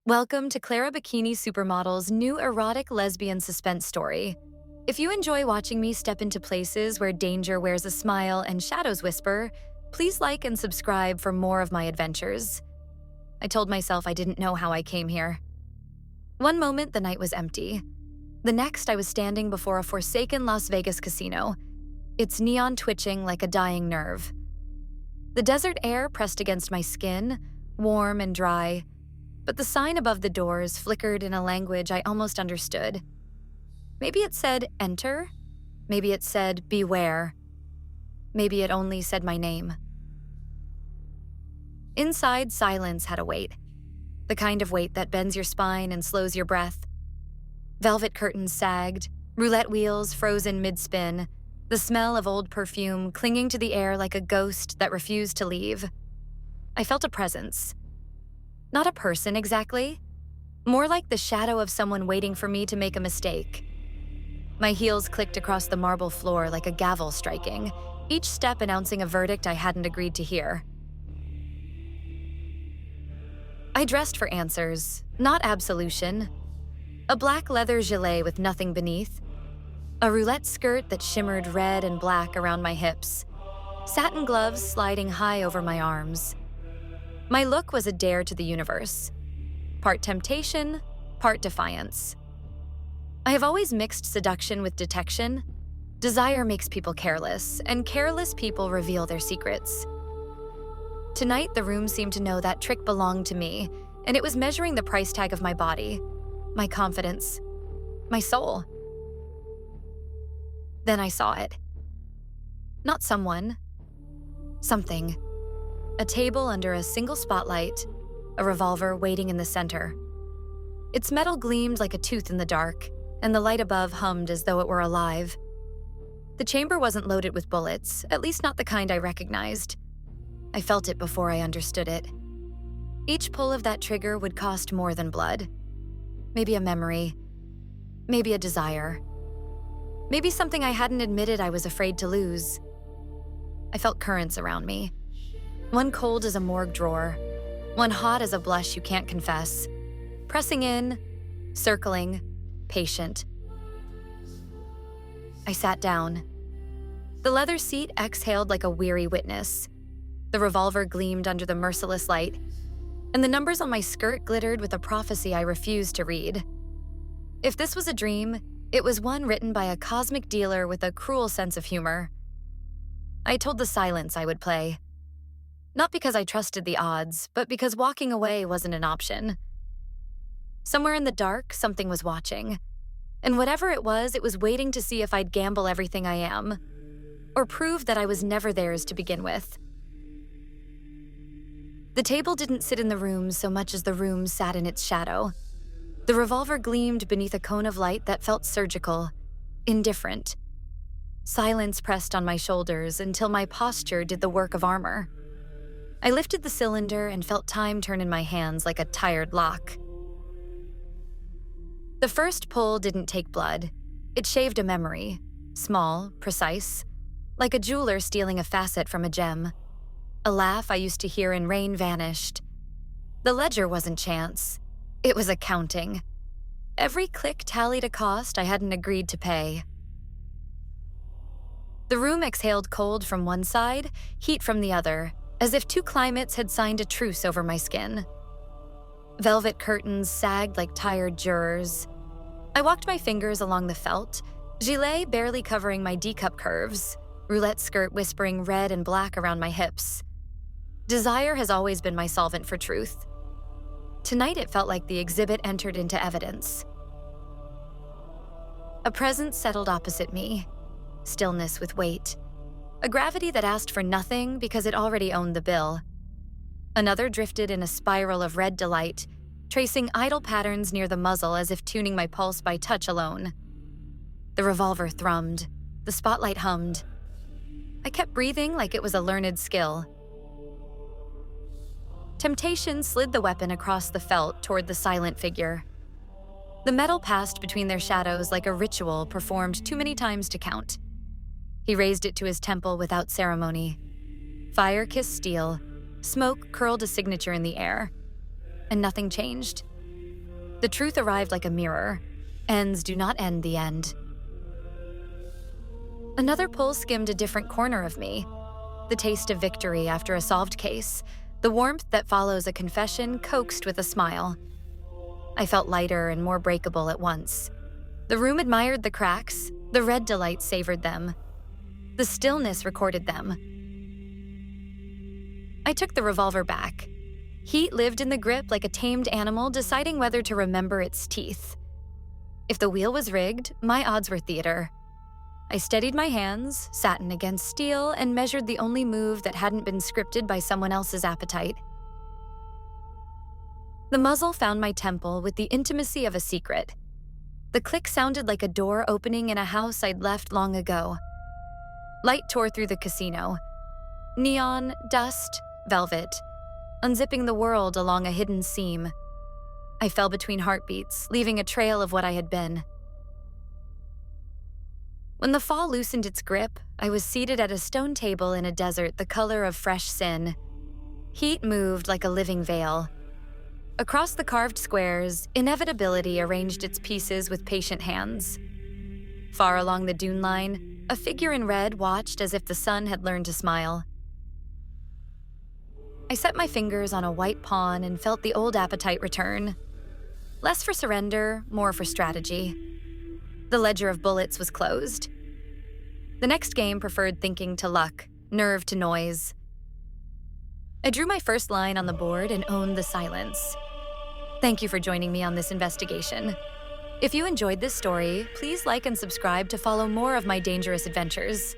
Welcome to Clara Bikini Supermodel's new erotic lesbian suspense story. If you enjoy watching me step into places where danger wears a smile and shadows whisper, please like and subscribe for more of my adventures. I told myself I didn't know how I came here. One moment, the night was empty. The next, I was standing before a forsaken Las Vegas casino, its neon twitching like a dying nerve. The desert air pressed against my skin, warm and dry, but the sign above the doors flickered in a language I almost understood. Maybe it said, "Enter." Maybe it said, "Beware." Maybe it only said my name. Inside, silence had a weight. The kind of weight that bends your spine and slows your breath. Velvet curtains sagged, roulette wheels frozen mid-spin, the smell of old perfume clinging to the air like a ghost that refused to leave. I felt a presence. Not a person exactly, more like the shadow of someone waiting for me to make a mistake. My heels clicked across the marble floor like a gavel striking, each step announcing a verdict I hadn't agreed to hear. I dressed for answers, not absolution. A black leather gilet with nothing beneath, a roulette skirt that shimmered red and black around my hips, satin gloves sliding high over my arms. My look was a dare to the universe, part temptation, part defiance. I have always mixed seduction with detection. Desire makes people careless, and careless people reveal their secrets. Tonight, the room seemed to know that trick belonged to me, and it was measuring the price tag of my body, my confidence, my soul. Then I saw it. Not someone. Something. A table under a single spotlight, a revolver waiting in the center. Its metal gleamed like a tooth in the dark, and the light above hummed as though it were alive. The chamber wasn't loaded with bullets, at least not the kind I recognized. I felt it before I understood it. Each pull of that trigger would cost more than blood. Maybe a memory. Maybe a desire. Maybe something I hadn't admitted I was afraid to lose. I felt currents around me. One cold as a morgue drawer, one hot as a blush you can't confess. Pressing in, circling, patient. I sat down. The leather seat exhaled like a weary witness. The revolver gleamed under the merciless light, and the numbers on my skirt glittered with a prophecy I refused to read. If this was a dream, it was one written by a cosmic dealer with a cruel sense of humor. I told the silence I would play. Not because I trusted the odds, but because walking away wasn't an option. Somewhere in the dark, something was watching. And whatever it was waiting to see if I'd gamble everything I am, or prove that I was never theirs to begin with. The table didn't sit in the room so much as the room sat in its shadow. The revolver gleamed beneath a cone of light that felt surgical, indifferent. Silence pressed on my shoulders until my posture did the work of armor. I lifted the cylinder and felt time turn in my hands like a tired lock. The first pull didn't take blood. It shaved a memory, small, precise, like a jeweler stealing a facet from a gem. A laugh I used to hear in rain vanished. The ledger wasn't chance. It was accounting. Every click tallied a cost I hadn't agreed to pay. The room exhaled cold from one side, heat from the other, as if two climates had signed a truce over my skin. Velvet curtains sagged like tired jurors. I walked my fingers along the felt, gilet barely covering my D-cup curves, roulette skirt whispering red and black around my hips. Desire has always been my solvent for truth. Tonight it felt like the exhibit entered into evidence. A presence settled opposite me, stillness with weight. A gravity that asked for nothing because it already owned the bill. Another drifted in a spiral of red delight, tracing idle patterns near the muzzle as if tuning my pulse by touch alone. The revolver thrummed. The spotlight hummed. I kept breathing like it was a learned skill. Temptation slid the weapon across the felt toward the silent figure. The metal passed between their shadows like a ritual performed too many times to count. He raised it to his temple without ceremony. Fire kissed steel, smoke curled a signature in the air, and nothing changed. The truth arrived like a mirror. Ends do not end the end. Another pull skimmed a different corner of me. The taste of victory after a solved case, the warmth that follows a confession coaxed with a smile. I felt lighter and more breakable at once. The room admired the cracks, the red delight savored them. The stillness recorded them. I took the revolver back. Heat lived in the grip like a tamed animal deciding whether to remember its teeth. If the wheel was rigged, my odds were theater. I steadied my hands, satin against steel, and measured the only move that hadn't been scripted by someone else's appetite. The muzzle found my temple with the intimacy of a secret. The click sounded like a door opening in a house I'd left long ago. Light tore through the casino. Neon, dust, velvet, unzipping the world along a hidden seam. I fell between heartbeats, leaving a trail of what I had been. When the fall loosened its grip, I was seated at a stone table in a desert the color of fresh sin. Heat moved like a living veil. Across the carved squares, inevitability arranged its pieces with patient hands. Far along the dune line, a figure in red watched as if the sun had learned to smile. I set my fingers on a white pawn and felt the old appetite return. Less for surrender, more for strategy. The ledger of bullets was closed. The next game preferred thinking to luck, nerve to noise. I drew my first line on the board and owned the silence. Thank you for joining me on this investigation. If you enjoyed this story, please like and subscribe to follow more of my dangerous adventures.